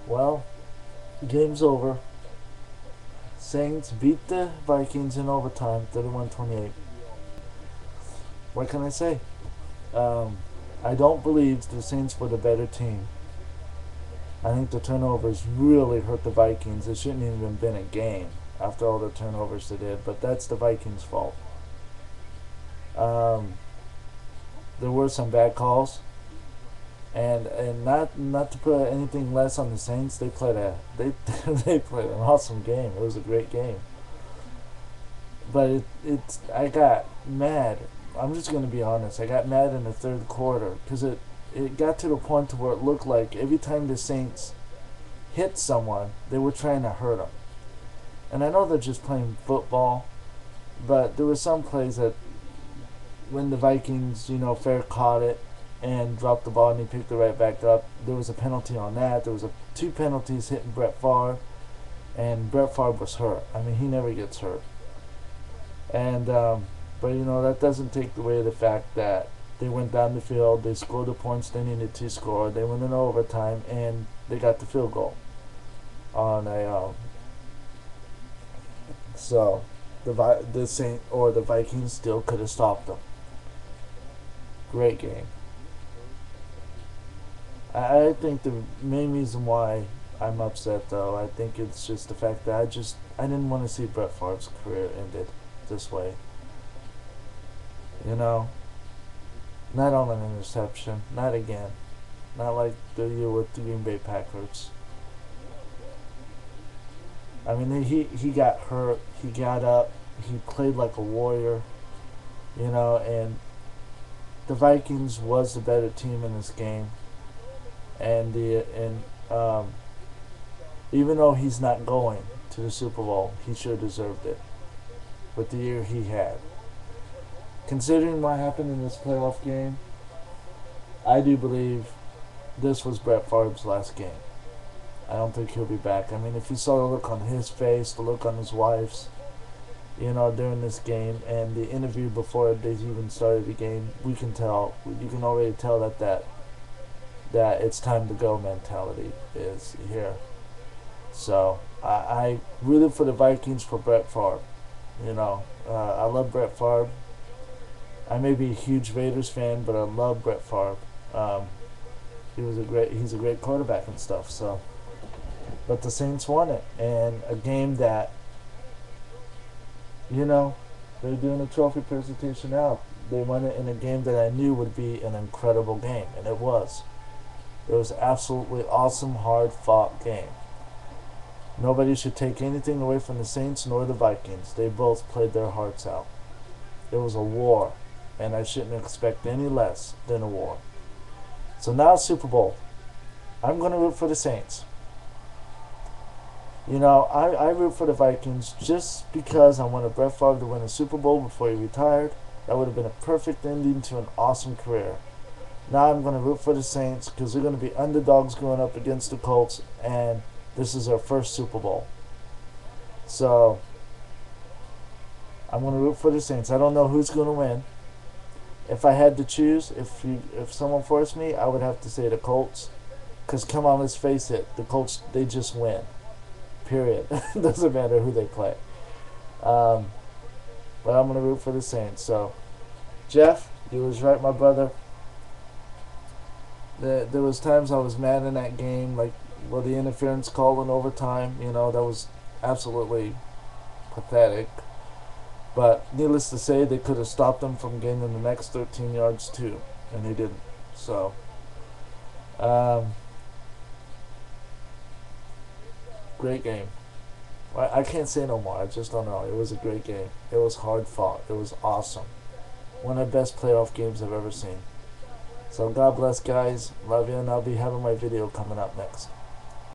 Well, game's over. Saints beat the Vikings in overtime, 31-28. What can I say? Um, I don't believe the Saints were the better team. I think the turnovers really hurt the Vikings. It shouldn't even have been a game after all the turnovers they did, but that's the Vikings' fault. Um, there were some bad calls, and not to put anything less on the Saints. They they played an awesome game. It was a great game. But it's I got mad. I'm just gonna be honest. I got mad in the third quarter because it got to the point to where it looked like every time the Saints hit someone, they were trying to hurt them. And I know they're just playing football, but there were some plays that when the Vikings, fair caught it and dropped the ball and he picked it right back up, there was a penalty on that. There was two penalties hitting Brett Favre, and Brett Favre was hurt. I mean, he never gets hurt. And but that doesn't take away the fact that they went down the field, they scored the points they needed to score, they went in overtime, and they got the field goal on a so the Vikings still could have stopped them. Great game. I think the main reason why I'm upset, though, I think it's just the fact that I didn't want to see Brett Favre's career ended this way. You know, not on an interception, not again, not like the year with the Green Bay Packers. I mean, he got hurt, he got up, he played like a warrior, and the Vikings was the better team in this game, and even though he's not going to the Super Bowl, he sure deserved it with the year he had. Considering what happened in this playoff game, I do believe this was Brett Favre's last game. I don't think he'll be back. I mean, if you saw the look on his face, the look on his wife's, during this game, and the interview before they even started the game, we can tell. You can already tell that it's time to go mentality is here. So I rooted for the Vikings for Brett Favre. I love Brett Favre. I may be a huge Raiders fan, but I love Brett Favre. He's a great quarterback and stuff. So, but the Saints won it, and a game that, they're doing a trophy presentation now. They won it in a game that I knew would be an incredible game, and it was. It was absolutely awesome, hard-fought game. Nobody should take anything away from the Saints nor the Vikings. They both played their hearts out. It was a war, and I shouldn't expect any less than a war. So now Super Bowl. I'm going to root for the Saints. I root for the Vikings just because I wanted Brett Favre to win a Super Bowl before he retired. That would have been a perfect ending to an awesome career. Now I'm going to root for the Saints because they're going to be underdogs going up against the Colts, and this is their first Super Bowl. So I'm going to root for the Saints. I don't know who's going to win. If I had to choose, if someone forced me, I would have to say the Colts. Because come on, let's face it, the Colts, they just win. Period. Doesn't matter who they play. But I'm going to root for the Saints. So, Jeff, you was right, my brother. There was times I was mad in that game, like the interference call in overtime. That was absolutely pathetic. But needless to say, they could have stopped them from gaining the next 13 yards too, and they didn't. So, great game. I can't say no more. I just don't know. It was a great game. It was hard fought. It was awesome. One of the best playoff games I've ever seen. So God bless, guys. Love you, and I'll be having my video coming up next.